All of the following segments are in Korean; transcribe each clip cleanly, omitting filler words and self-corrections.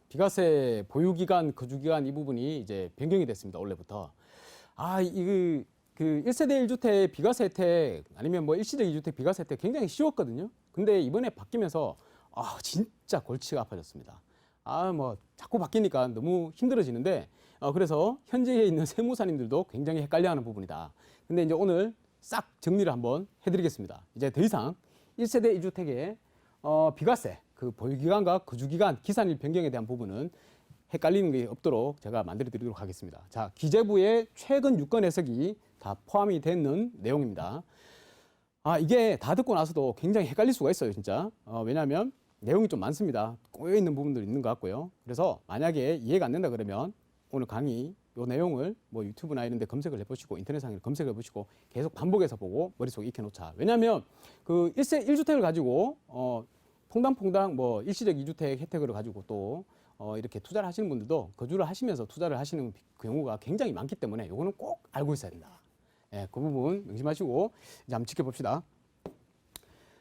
비과세 보유기간, 거주기간 이 부분이 이제 변경이 됐습니다. 원래부터. 그 1세대 1주택 비과세 혜택 아니면 뭐 일시적 2주택 비과세 혜택 굉장히 쉬웠거든요. 근데 이번에 바뀌면서 진짜 골치가 아파졌습니다. 뭐 자꾸 바뀌니까 너무 힘들어지는데 그래서 현재에 있는 세무사님들도 굉장히 헷갈려하는 부분이다. 근데 이제 오늘 싹 정리를 한번 해드리겠습니다. 이제 더 이상 1세대 1주택의 비과세, 그 보유기간과 거주기간, 기산일 변경에 대한 부분은 헷갈리는 게 없도록 제가 만들어 드리도록 하겠습니다. 자, 기재부의 최근 유권 해석이 다 포함이 되는 내용입니다. 이게 다 듣고 나서도 굉장히 헷갈릴 수가 있어요, 진짜. 왜냐하면 내용이 좀 많습니다. 꼬여 있는 부분도 있는 것 같고요. 그래서 만약에 이해가 안 된다 그러면 오늘 강의 이 내용을 뭐 유튜브나 이런 데 검색을 해보시고 인터넷상에 검색을 해보시고 계속 반복해서 보고 머릿속에 익혀놓자. 왜냐하면 그 1주택을 가지고 퐁당퐁당 뭐 일시적 2주택 혜택을 가지고 또 이렇게 투자를 하시는 분들도 거주를 하시면서 투자를 하시는 경우가 굉장히 많기 때문에 이거는 꼭 알고 있어야 된다. 예, 그 부분 명심하시고 이제 한번 지켜봅시다.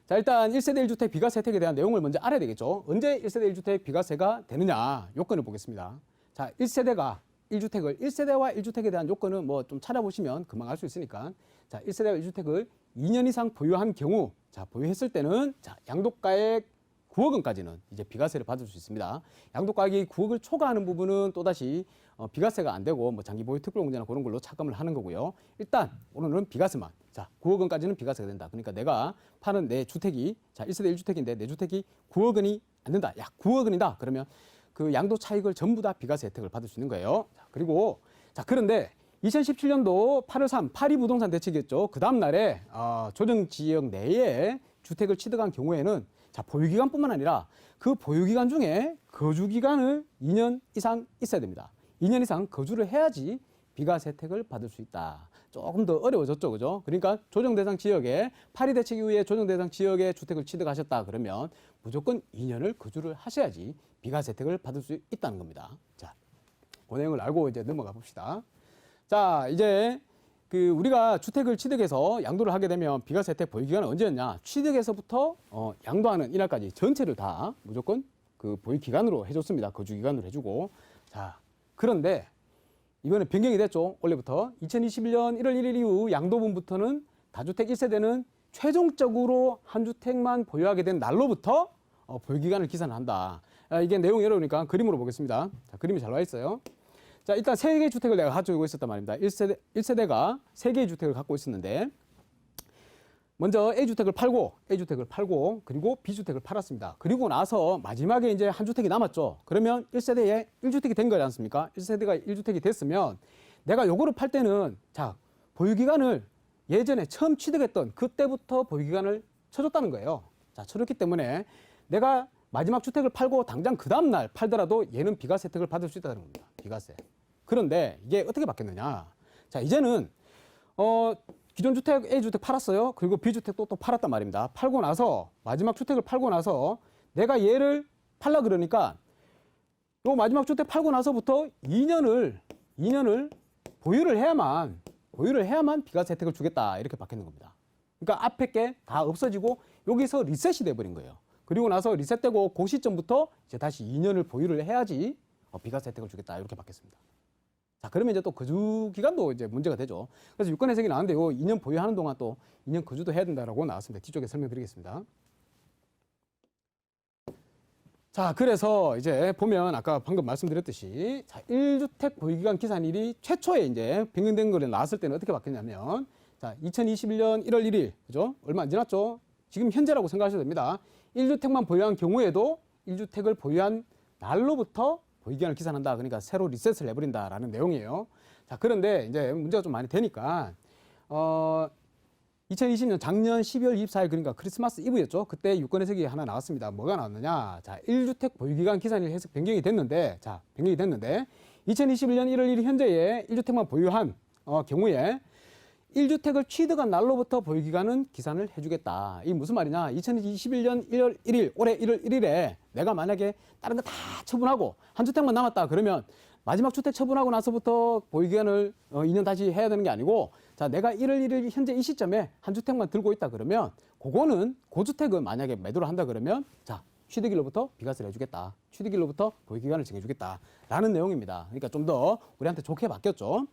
자, 일단 1세대 1주택 비과세 혜택에 대한 내용을 먼저 알아야 되겠죠. 언제 1세대 1주택 비과세가 되느냐 요건을 보겠습니다. 자, 1세대가 1주택을 1세대와 1주택에 대한 요건은 뭐 좀 찾아보시면 금방 알 수 있으니까 자, 1세대와 1주택을 2년 이상 보유한 경우 자, 보유했을 때는 자, 양도가액 9억 원까지는 이제 비과세를 받을 수 있습니다. 양도가액이 9억을 초과하는 부분은 또다시 비과세가 안 되고 뭐 장기 보유 특별공제나 그런 걸로 차감을 하는 거고요. 일단 오늘은 비과세만. 자, 9억 원까지는 비과세가 된다. 그러니까 내가 파는 내 주택이 자, 1세대 1주택인데 내 주택이 9억 원이 안 된다. 야, 9억 원이다. 그러면 그 양도 차익을 전부 다 비과세 혜택을 받을 수 있는 거예요. 자, 그리고 자, 그런데 2017년도 8.13 파리 부동산 대책이었죠. 그 다음 날에 조정 지역 내에 주택을 취득한 경우에는 자, 보유기간뿐만 아니라 그 보유기간 중에 거주기간을 2년 이상 있어야 됩니다. 2년 이상 거주를 해야지 비과세 혜택을 받을 수 있다. 조금 더 어려워졌죠, 그죠? 그러니까 조정대상 지역에 파리 대책 이후에 조정대상 지역에 주택을 취득하셨다 그러면 무조건 2년을 거주를 하셔야지 비과세 혜택을 받을 수 있다는 겁니다. 자, 그 내용을 알고 이제 넘어가 봅시다. 자, 이제 그 우리가 주택을 취득해서 양도를 하게 되면 비과세 혜택 보유기간은 언제였냐? 취득에서부터 양도하는 이날까지 전체를 다 무조건 그 보유기간으로 해줬습니다. 거주기간으로 해주고. 자, 그런데 이번에 변경이 됐죠. 원래부터 2021년 1월 1일 이후 양도분부터는 다주택 1세대는 최종적으로 한 주택만 보유하게 된 날로부터 보유기간을 기산한다. 이게 내용이 어려우니까 그림으로 보겠습니다. 자, 그림이 잘 나와 있어요. 자, 일단 3개의 주택을 내가 가지고 있었단 말입니다. 1세대가 3개의 주택을 갖고 있었는데 먼저 A주택을 팔고 그리고 B주택을 팔았습니다. 그리고 나서 마지막에 이제 한 주택이 남았죠. 그러면 1세대에 1주택이 된 거지 않습니까? 1세대가 1주택이 됐으면 내가 요거를 팔 때는 자, 보유기간을 예전에 처음 취득했던 그때부터 보유기간을 쳐줬다는 거예요. 자, 쳐줬기 때문에 내가 마지막 주택을 팔고 당장 그 다음날 팔더라도 얘는 비과세 혜택을 받을 수 있다는 겁니다. 비과세. 그런데 이게 어떻게 바뀌었느냐. 자, 이제는 기존 주택 A주택 팔았어요. 그리고 B주택도 또 팔았단 말입니다. 팔고 나서 마지막 주택을 팔고 나서 내가 얘를 팔라 그러니까 요 마지막 주택 팔고 나서부터 2년을 보유를 해야만 비과세 혜택을 주겠다. 이렇게 바뀌는 겁니다. 그러니까 앞에 게 다 없어지고 여기서 리셋이 돼 버린 거예요. 그리고 나서 리셋되고 그 시점부터 이제 다시 2년을 보유를 해야지 비과세 혜택을 주겠다. 이렇게 바뀌었습니다. 자, 그러면 이제 또 거주 기간도 이제 문제가 되죠. 그래서 유권 해석이 나왔는데요. 2년 보유하는 동안 또 2년 거주도 해야 된다라고 나왔습니다. 뒤쪽에 설명드리겠습니다. 자, 그래서 이제 보면 아까 방금 말씀드렸듯이 자, 1주택 보유기간 기산일이 최초에 이제 변경된 거를 나왔을 때는 어떻게 바뀌었냐면 자, 2021년 1월 1일 그죠? 얼마 안 지났죠? 지금 현재라고 생각하셔도 됩니다. 1주택만 보유한 경우에도 1주택을 보유한 날로부터 보유기간을 기산한다. 그러니까 새로 리셋을 해버린다라는 내용이에요. 자, 그런데 이제 문제가 좀 많이 되니까 2020년 작년 12월 24일 그러니까 크리스마스 이브였죠. 그때 유권 해석이 하나 나왔습니다. 뭐가 나왔느냐? 자, 1주택 보유기간 기산일 해석 변경이 됐는데 2021년 1월 1일 현재에 1주택만 보유한 경우에 1주택을 취득한 날로부터 보유기간은 기산을 해주겠다. 이게 무슨 말이냐? 2021년 1월 1일, 올해 1월 1일에 내가 만약에 다른 거 다 처분하고 한 주택만 남았다. 그러면 마지막 주택 처분하고 나서부터 보유기간을 2년 다시 해야 되는 게 아니고 자, 내가 1월 1일 현재 이 시점에 한 주택만 들고 있다 그러면 그거는 그 주택은 만약에 매도를 한다 그러면 자, 취득일로부터 비과세를 해주겠다. 취득일로부터 보유기간을 정해주겠다라는 내용입니다. 그러니까 좀 더 우리한테 좋게 바뀌었죠.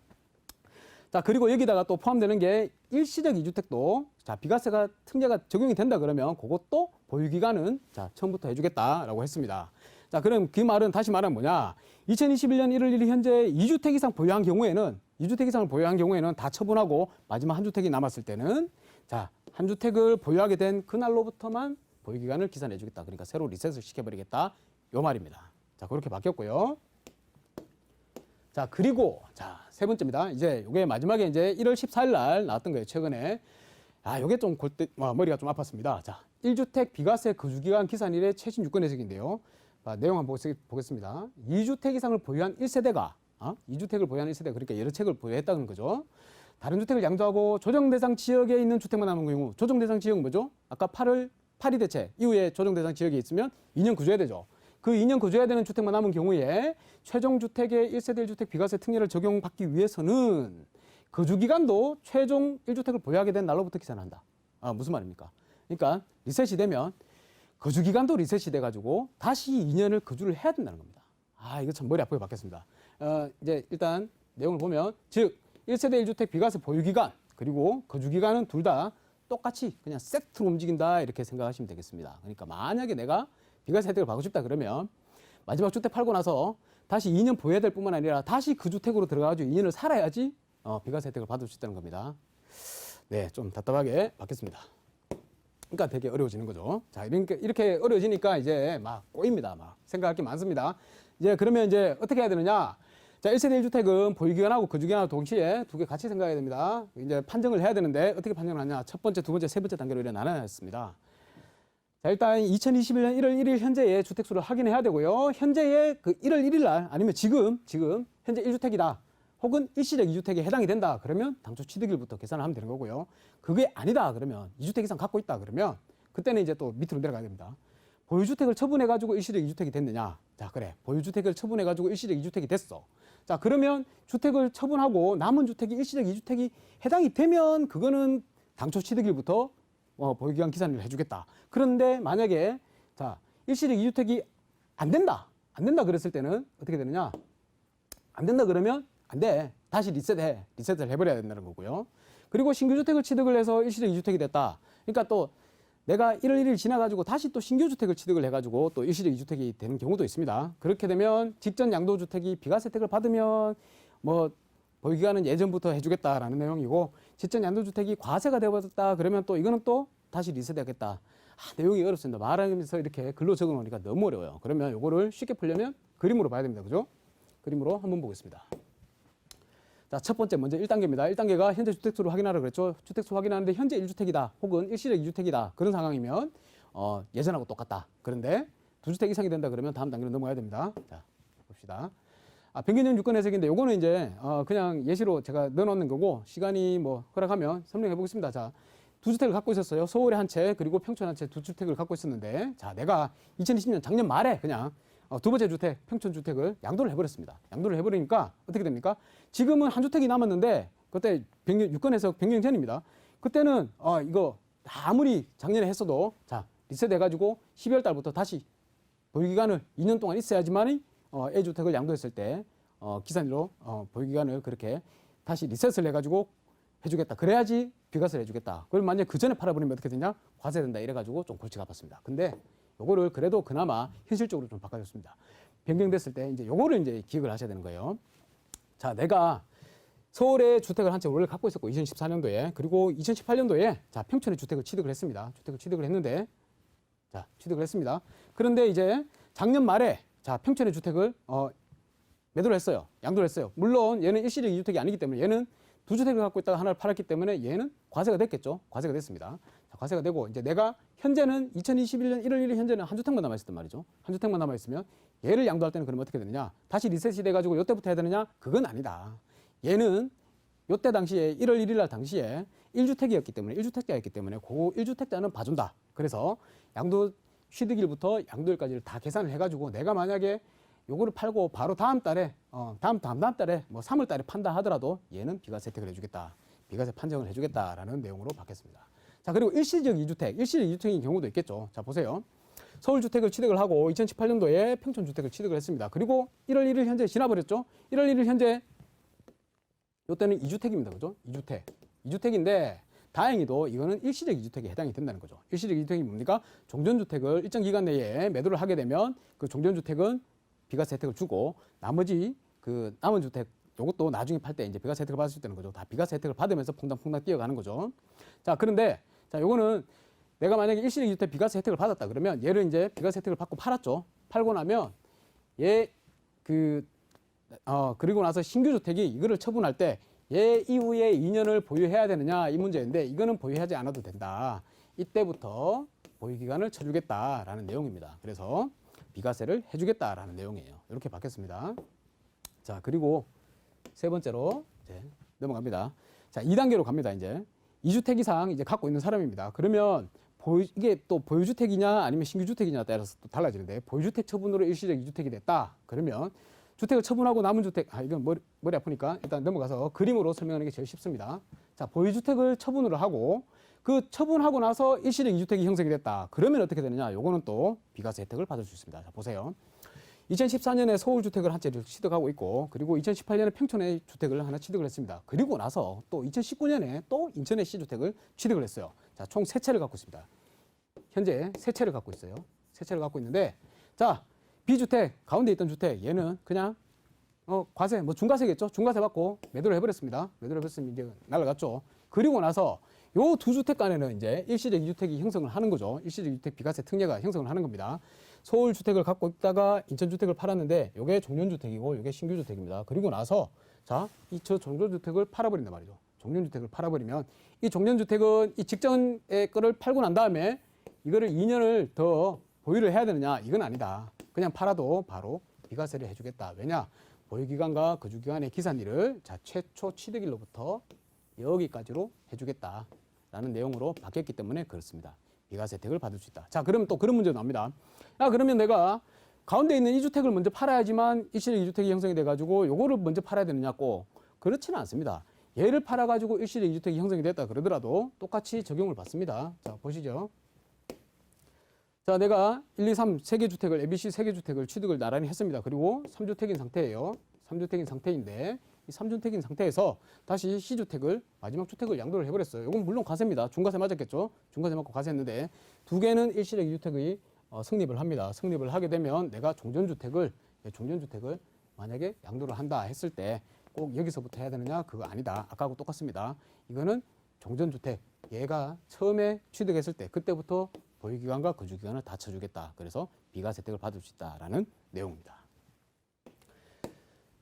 자, 그리고 여기다가 또 포함되는 게 일시적 2주택도 자, 비과세가 특례가 적용이 된다 그러면 그것도 보유기간은 자, 처음부터 해주겠다라고 했습니다. 자, 그럼 그 말은 다시 말하면 뭐냐? 2021년 1월 1일 현재 2주택 이상 보유한 경우에는 2주택 이상을 보유한 경우에는 다 처분하고 마지막 한 주택이 남았을 때는 자, 한 주택을 보유하게 된 그날로부터만 보유기간을 기산해 주겠다. 그러니까 새로 리셋을 시켜버리겠다. 요 말입니다. 자, 그렇게 바뀌었고요. 자, 그리고 자, 세 번째입니다. 이제 요게 마지막에 이제 1월 14일 날 나왔던 거예요. 최근에. 아, 요게 좀 머리가 좀 아팠습니다. 자, 1주택 비과세 거주기간 기산일의 최신 유권 해석인데요. 내용 한번 보겠습니다. 2주택 이상을 보유한 1세대가 2주택을 보유한 1세대 그러니까 여러 채를 보유했다는 거죠. 다른 주택을 양도하고 조정 대상 지역에 있는 주택만 남은 경우 조정 대상 지역은 뭐죠? 아까 8이 대체 이후에 조정 대상 지역에 있으면 2년 거주해야 되죠. 그 2년 거주해야 되는 주택만 남은 경우에 최종 주택의 1세대 1주택 비과세 특례를 적용받기 위해서는 거주기간도 최종 1주택을 보유하게 된 날로부터 기산한다. 무슨 말입니까? 그러니까 리셋이 되면 거주기간도 리셋이 돼가지고 다시 2년을 거주를 해야 된다는 겁니다. 이거 참 머리 아프게 바뀌었습니다. 이제 일단 내용을 보면 즉 1세대 1주택 비과세 보유기간 그리고 거주기간은 둘 다 똑같이 그냥 세트로 움직인다 이렇게 생각하시면 되겠습니다. 그러니까 만약에 내가 비과세 혜택을 받고 싶다 그러면 마지막 주택 팔고 나서 다시 2년 보유해야 될 뿐만 아니라 다시 그 주택으로 들어가가지고 2년을 살아야지 비과세 혜택을 받을 수 있다는 겁니다. 네, 좀 답답하게 바뀌었습니다. 그러니까 되게 어려워지는 거죠. 자, 이렇게 어려워지니까 이제 막 꼬입니다. 막 생각할 게 많습니다. 이제 그러면 이제 어떻게 해야 되느냐? 자, 1세대 1주택은 보유기간하고 거주기간하고 동시에 두 개 같이 생각해야 됩니다. 이제 판정을 해야 되는데 어떻게 판정을 하냐? 첫 번째, 두 번째, 세 번째 단계로 이렇게 나눠놨습니다. 자, 일단 2021년 1월 1일 현재의 주택수를 확인해야 되고요. 현재의 그 1월 1일 날 아니면 지금 현재 1주택이다. 혹은 일시적 2주택에 해당이 된다. 그러면 당초 취득일부터 계산을 하면 되는 거고요. 그게 아니다. 그러면 2주택 이상 갖고 있다. 그러면 그때는 이제 또 밑으로 내려가야 됩니다. 보유주택을 처분해가지고 일시적 2주택이 됐느냐? 자, 그래. 보유주택을 처분해가지고 일시적 2주택이 됐어. 자, 그러면 주택을 처분하고 남은 주택이 일시적 2주택이 해당이 되면 그거는 당초 취득일부터 보유기간 기산을 해주겠다. 그런데 만약에 자, 일시적 2주택이 안 된다. 그랬을 때는 어떻게 되느냐? 안 된다 그러면 안 돼. 다시 리셋을 해버려야 된다는 거고요. 그리고 신규 주택을 취득을 해서 일시적 2주택이 됐다. 그러니까 또 내가 1월 1일 지나가지고 다시 또 신규 주택을 취득을 해가지고 또 일시적 2주택이 되는 경우도 있습니다. 그렇게 되면 직전 양도주택이 비과세 혜택을 받으면 뭐 보유기간은 예전부터 해주겠다라는 내용이고 직전 양도주택이 과세가 되어버렸다 그러면 또 이거는 또 다시 리셋하겠다. 내용이 어렵습니다. 말하면서 이렇게 글로 적어 놓으니까 너무 어려워요. 그러면 요거를 쉽게 풀려면 그림으로 봐야 됩니다. 그죠? 그림으로 한번 보겠습니다. 자, 첫 번째 먼저 1단계입니다. 1단계가 현재 주택수를 확인하라 그랬죠. 주택수 확인하는데 현재 1주택이다 혹은 일시적 2주택이다 그런 상황이면 예전하고 똑같다. 그런데 2주택 이상이 된다 그러면 다음 단계로 넘어가야 됩니다. 자, 봅시다. 변경된 유권 해석인데 요거는 이제 그냥 예시로 제가 넣어놓는 거고 시간이 뭐 허락하면 설명해 보겠습니다. 자, 2주택을 갖고 있었어요. 서울에 한 채 그리고 평촌 한 채 2주택을 갖고 있었는데 자, 내가 2020년 작년 말에 그냥 두 번째 주택, 평촌 주택을 양도를 해버렸습니다. 양도를 해버리니까 어떻게 됩니까? 지금은 한 주택이 남았는데 그때 유권 해석 변경 전입니다. 그때는 이거 아무리 작년에 했어도 자, 리셋 해가지고 12월 달부터 다시 보유기간을 2년 동안 있어야지만 A주택을 양도했을 때 기산일로 보유기간을 그렇게 다시 리셋을 해가지고 해주겠다. 그래야지 비과세를 해주겠다. 그럼 만약에 그 전에 팔아버리면 어떻게 되냐? 과세된다 이래가지고 좀 골치가 아팠습니다. 근데 요거를 그래도 그나마 현실적으로 좀 바꿔줬습니다. 변경됐을 때 이제 요거를 이제 기억을 하셔야 되는 거예요. 자, 내가 서울에 주택을 한 채 원래 갖고 있었고 2014년도에 그리고 2018년도에 자, 평촌에 주택을 취득을 했습니다. 주택을 취득을 했는데 자, 취득을 했습니다. 그런데 이제 작년 말에 자, 평촌에 주택을 매도를 했어요. 양도를 했어요. 물론 얘는 일시적 2주택이 아니기 때문에 얘는 2주택을 갖고 있다가 하나를 팔았기 때문에 얘는 과세가 됐겠죠. 과세가 됐습니다. 자, 과세가 되고 이제 내가 현재는 2021년 1월 1일 현재는 한 주택만 남아있었단 말이죠. 한 주택만 남아있으면 얘를 양도할 때는 그러면 어떻게 되느냐? 다시 리셋이 돼가지고 요때부터 해야 되느냐? 그건 아니다. 얘는 요때 당시에 1월 1일 날 당시에 1주택이었기 때문에 1주택자였기 때문에 그 1주택자는 봐준다. 그래서 양도 취득일부터 양도일까지를 다 계산을 해가지고 내가 만약에 요거를 팔고 바로 다음 달에 다음 달에 뭐 3월 달에 판다 하더라도 얘는 비과세 혜택을 해주겠다. 비과세 판정을 해주겠다라는 내용으로 바뀌었습니다. 자, 그리고 일시적 2주택, 일시적 2주택인 경우도 있겠죠. 자, 보세요. 서울주택을 취득을 하고 2018년도에 평촌주택을 취득을 했습니다. 그리고 1월 1일 현재 지나버렸죠. 1월 1일 현재 이때는 2주택입니다. 그죠? 2주택. 2주택인데 다행히도 이거는 일시적 2주택에 해당이 된다는 거죠. 일시적 2주택이 뭡니까? 종전주택을 일정 기간 내에 매도를 하게 되면 그 종전주택은 비과세 혜택을 주고 나머지 그 남은 주택 요것도 나중에 팔 때 이제 비과세 혜택을 받을 수 있다는 거죠. 다 비과세 혜택을 받으면서 퐁당퐁당 뛰어가는 거죠. 자, 그런데 자, 요거는 내가 만약에 일시적 2주택 비과세 혜택을 받았다 그러면 얘를 이제 비과세 혜택을 받고 팔았죠. 팔고 나면 얘 그리고 나서 신규 주택이 이거를 처분할 때 얘 이후에 2년을 보유해야 되느냐 이 문제인데 이거는 보유하지 않아도 된다. 이때부터 보유기간을 쳐주겠다라는 내용입니다. 그래서 비과세를 해주겠다라는 내용이에요. 이렇게 바뀌었습니다. 자, 그리고 세 번째로 이제 넘어갑니다. 자, 2단계로 갑니다. 이제 2주택 이상 이제 갖고 있는 사람입니다. 그러면 이게 또 보유주택이냐 아니면 신규주택이냐에 따라서 또 달라지는데 보유주택 처분으로 일시적 2주택이 됐다. 그러면 주택을 처분하고 남은 주택, 이건 머리 아프니까 일단 넘어가서 그림으로 설명하는 게 제일 쉽습니다. 자, 보유주택을 처분을 하고 그 처분하고 나서 일시적 2주택이 형성이 됐다. 그러면 어떻게 되느냐? 요거는 또 비과세 혜택을 받을 수 있습니다. 자, 보세요. 2014년에 서울주택을 한 채를 취득하고 있고 그리고 2018년에 평촌에 주택을 하나 취득을 했습니다. 그리고 나서 또 2019년에 또 인천에 C주택을 취득을 했어요. 자, 총 3채를 갖고 있습니다. 현재 3채를 갖고 있어요. 3채를 갖고 있는데 자, B주택, 가운데 있던 주택 얘는 그냥 과세, 중과세겠죠? 중과세 받고 매도를 해버렸습니다. 매도를 해버렸으면 이제 날아갔죠. 그리고 나서 요 두 주택 간에는 이제 일시적 2주택이 형성을 하는 거죠. 일시적 2주택 비과세 특례가 형성을 하는 겁니다. 서울주택을 갖고 있다가 인천주택을 팔았는데 요게 종전주택이고 요게 신규주택입니다. 그리고 나서 자, 저 종전주택을 팔아버린단 말이죠. 종전주택을 팔아버리면 이 종전주택은 이 직전의 거를 팔고 난 다음에 이거를 2년을 더 보유를 해야 되느냐? 이건 아니다. 그냥 팔아도 바로 비과세를 해주겠다. 왜냐? 보유기간과 거주기간의 기산일을 자, 최초 취득일로부터 여기까지로 해주겠다라는 내용으로 바뀌었기 때문에 그렇습니다. 비과세 혜택을 받을 수 있다. 자, 그러면 또 그런 문제도 나옵니다. 그러면 내가 가운데 있는 이 주택을 먼저 팔아야지만 일시적 2주택이 형성이 돼가지고 요거를 먼저 팔아야 되느냐고 그렇지는 않습니다. 얘를 팔아가지고 일시적 2주택이 형성이 됐다 그러더라도 똑같이 적용을 받습니다. 자, 보시죠. 자, 내가 1, 2, 3 3개 주택을 ABC 3개 주택을 취득을 나란히 했습니다. 그리고 3주택인 상태예요. 3주택인 상태인데 이 3주택인 상태에서 다시 C주택을 마지막 주택을 양도를 해버렸어요. 이건 물론 과세입니다. 중과세 맞았겠죠. 중과세 맞고 과세했는데 두 개는 일시적 2주택이 성립을 합니다. 성립을 하게 되면 내가 종전주택을 만약에 양도를 한다 했을 때 꼭 여기서부터 해야 되느냐? 그거 아니다. 아까하고 똑같습니다. 이거는 종전주택 얘가 처음에 취득했을 때 그때부터 보유기간과 거주기간을 다 쳐주겠다. 그래서 비과세 혜택을 받을 수 있다라는 내용입니다.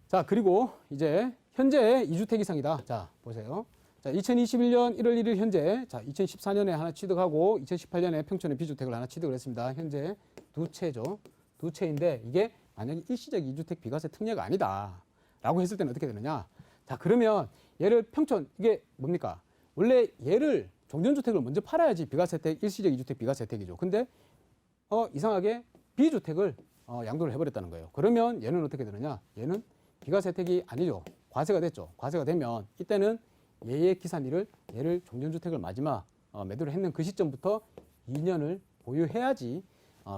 자, 그리고 이제 현재 2주택 이상이다. 자, 보세요. 자, 2021년 1월 1일 현재 자, 2014년에 하나 취득하고 2018년에 평촌에 B주택을 하나 취득을 했습니다. 현재 두 채죠. 두 채인데 이게 만약에 일시적 2주택 비과세 특례가 아니다. 라고 했을 때는 어떻게 되느냐? 자, 그러면 얘를 평촌 이게 뭡니까? 원래 얘를 종전주택을 먼저 팔아야지 비과세 혜택, 일시적 2주택 비과세 혜택이죠. 근데 이상하게 B주택을 양도를 해버렸다는 거예요. 그러면 얘는 어떻게 되느냐? 얘는 비과세 혜택이 아니죠. 과세가 됐죠. 과세가 되면 이때는 얘의 기산일을 얘를 종전주택을 마지막 매도를 했는 그 시점부터 2년을 보유해야지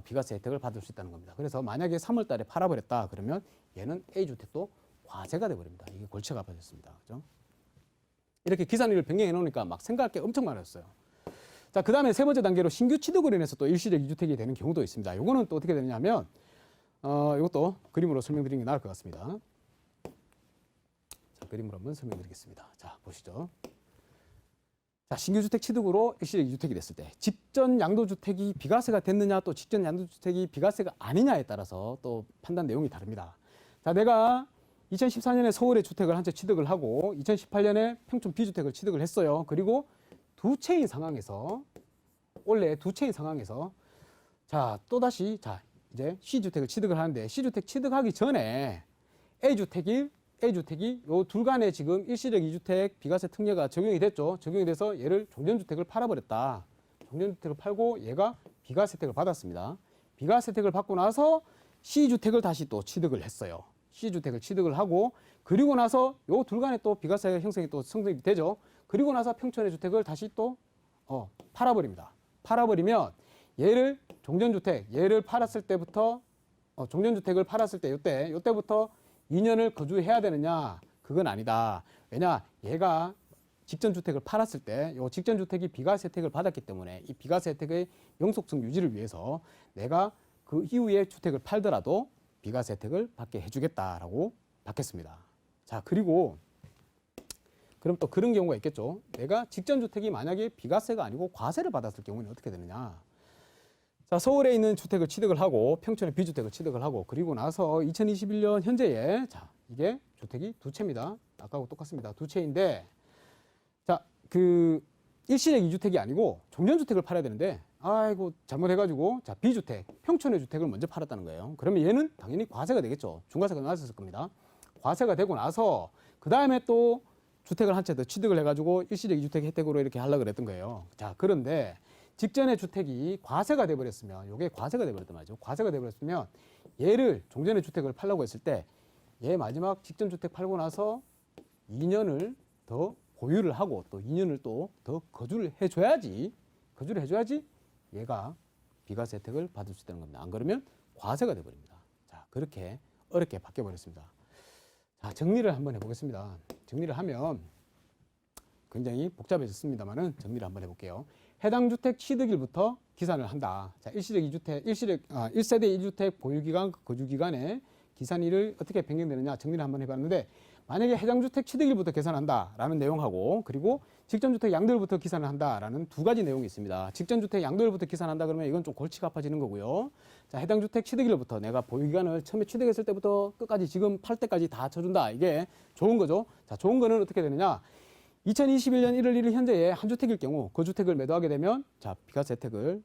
비과세 혜택을 받을 수 있다는 겁니다. 그래서 만약에 3월 달에 팔아버렸다 그러면 얘는 A주택도 과세가 돼버립니다. 이게 골치가 아파졌습니다. 그죠? 이렇게 기산일을 변경해 놓으니까 막 생각할 게 엄청 많았어요. 자, 그 다음에 세 번째 단계로 신규 취득으로 인해서 또 일시적 2주택이 되는 경우도 있습니다. 요거는 또 어떻게 되냐면 이것도 그림으로 설명드리는 게 나을 것 같습니다. 자, 그림으로 한번 설명드리겠습니다. 자, 보시죠. 자, 신규주택 취득으로 일시적 2주택이 됐을 때 직전 양도주택이 비과세가 됐느냐 또 직전 양도주택이 비과세가 아니냐에 따라서 또 판단 내용이 다릅니다. 자, 내가 2014년에 서울에 주택을 한 채 취득을 하고 2018년에 평촌 B주택을 취득을 했어요. 그리고 두 채인 상황에서 원래 두 채인 상황에서 자, 또다시 자, 이제 C주택을 취득을 하는데 C주택 취득하기 전에 A주택이 요 둘 간에 지금 일시적 2주택 비과세 특례가 적용이 됐죠. 적용이 돼서 얘를 종전주택을 팔아버렸다. 종전주택을 팔고 얘가 비과세 혜택을 받았습니다. 비과세 혜택을 받고 나서 C주택을 다시 또 취득을 했어요. C주택을 취득을 하고 그리고 나서 요 둘 간에 또 비과세 형성이 또 성립이 되죠. 그리고 나서 평촌의 주택을 다시 또 팔아버립니다. 팔아버리면 얘를 종전주택, 얘를 팔았을 때부터 종전주택을 팔았을 때 요때부터 2년을 거주해야 되느냐? 그건 아니다. 왜냐? 얘가 직전주택을 팔았을 때 요 직전주택이 비과세 혜택을 받았기 때문에 이 비과세 혜택의 영속성 유지를 위해서 내가 그 이후에 주택을 팔더라도 비과세 혜택을 받게 해주겠다라고 받겠습니다. 자, 그리고 그럼 또 그런 경우가 있겠죠. 내가 직전주택이 만약에 비과세가 아니고 과세를 받았을 경우는 어떻게 되느냐. 자, 서울에 있는 주택을 취득을 하고 평촌에 비주택을 취득을 하고 그리고 나서 2021년 현재에 자, 이게 주택이 두 채입니다. 아까하고 똑같습니다. 두 채인데 자, 그 일시적 2주택이 아니고 종전주택을 팔아야 되는데 아이고 잘못해가지고 자 비주택, 평촌의 주택을 먼저 팔았다는 거예요. 그러면 얘는 당연히 과세가 되겠죠. 중과세가 나왔을 겁니다. 과세가 되고 나서 그 다음에 또 주택을 한 채 더 취득을 해가지고 일시적 2주택 혜택으로 이렇게 하려고 그랬던 거예요. 자, 그런데 직전의 주택이 과세가 돼버렸으면 요게 과세가 돼버렸단 말이죠. 과세가 돼버렸으면 얘를 종전의 주택을 팔려고 했을 때 얘 마지막 직전 주택 팔고 나서 2년을 더 보유를 하고 또 2년을 또 더 거주를 해줘야지 얘가 비과세 혜택을 받을 수 있다는 겁니다. 안 그러면 과세가 돼버립니다. 자, 그렇게 어렵게 바뀌어버렸습니다. 자, 정리를 한번 해보겠습니다. 정리를 하면 굉장히 복잡해졌습니다만은 정리를 한번 해볼게요. 해당 주택 취득일부터 기산을 한다. 자, 일시적 1세대 1주택 보유기간, 거주기간에 기산일을 어떻게 변경되느냐 정리를 한번 해봤는데 만약에 해당 주택 취득일부터 계산한다라는 내용하고 그리고 직전주택 양도일부터 계산을 한다라는 두 가지 내용이 있습니다. 직전주택 양도일부터 계산한다 그러면 이건 좀 골치가 아파지는 거고요. 자, 해당 주택 취득일부터 내가 보유기간을 처음에 취득했을 때부터 끝까지 지금 팔 때까지 다 쳐준다. 이게 좋은 거죠. 자, 좋은 거는 어떻게 되느냐. 2021년 1월 1일 현재에 한 주택일 경우 그 주택을 매도하게 되면 자, 비과세 혜택을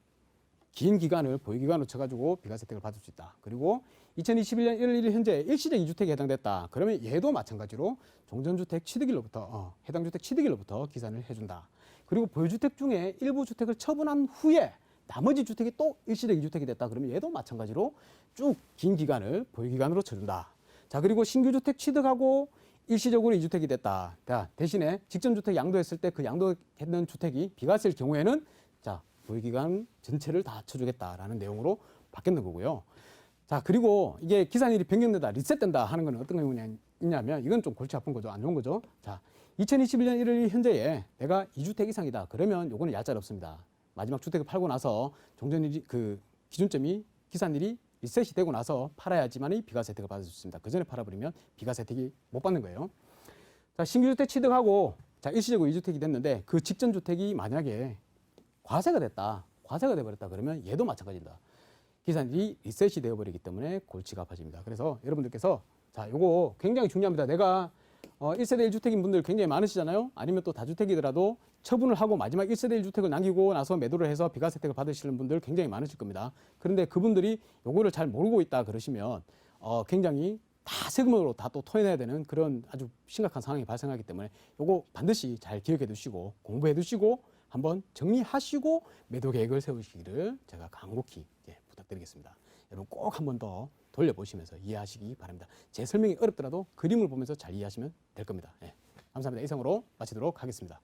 긴 기간을 보유기간으로 쳐가지고 비과세 혜택을 받을 수 있다. 그리고 2021년 1월 1일 현재 일시적 2주택에 해당됐다. 그러면 얘도 마찬가지로 종전주택 취득일로부터 해당 주택 취득일로부터 기산을 해준다. 그리고 보유주택 중에 일부 주택을 처분한 후에 나머지 주택이 또 일시적 2주택이 됐다. 그러면 얘도 마찬가지로 쭉 긴 기간을 보유기간으로 쳐준다. 자, 그리고 신규 주택 취득하고 일시적으로 2주택이 됐다. 자, 대신에 직전주택 양도했을 때 그 양도했는 주택이 비과세일 경우에는 자, 보유기간 전체를 다 쳐주겠다라는 내용으로 바뀌는 거고요. 자, 그리고 이게 기산일이 변경된다, 리셋된다 하는 건 어떤 경우냐면 이건 좀 골치 아픈 거죠. 안 좋은 거죠. 자, 2021년 1월 현재에 내가 2주택 이상이다. 그러면 요거는 얄짤 없습니다. 마지막 주택을 팔고 나서 종전일이 그 기준점이 기산일이 리셋이 되고 나서 팔아야지만이 비과세 혜택을 받을 수 있습니다. 그 전에 팔아버리면 비과세 혜택이 못 받는 거예요. 자, 신규 주택 취득하고 자, 일시적으로 2주택이 됐는데 그 직전 주택이 만약에 과세가 됐다. 과세가 돼버렸다. 그러면 얘도 마찬가지입니다. 기산일이 리셋이 되어버리기 때문에 골치가 아파집니다. 그래서 여러분들께서 자, 요거 굉장히 중요합니다. 내가 1세대 1주택인 분들 굉장히 많으시잖아요. 아니면 또 다주택이더라도 처분을 하고 마지막 1세대 1주택을 남기고 나서 매도를 해서 비과세 혜택을 받으시는 분들 굉장히 많으실 겁니다. 그런데 그분들이 요거를 잘 모르고 있다 그러시면 굉장히 다 세금으로 다 또 토해내야 되는 그런 아주 심각한 상황이 발생하기 때문에 요거 반드시 잘 기억해 두시고 공부해 두시고 한번 정리하시고 매도 계획을 세우시기를 제가 간곡히 부탁드리겠습니다. 여러분 꼭 한 번 더 돌려보시면서 이해하시기 바랍니다. 제 설명이 어렵더라도 그림을 보면서 잘 이해하시면 될 겁니다. 감사합니다. 이상으로 마치도록 하겠습니다.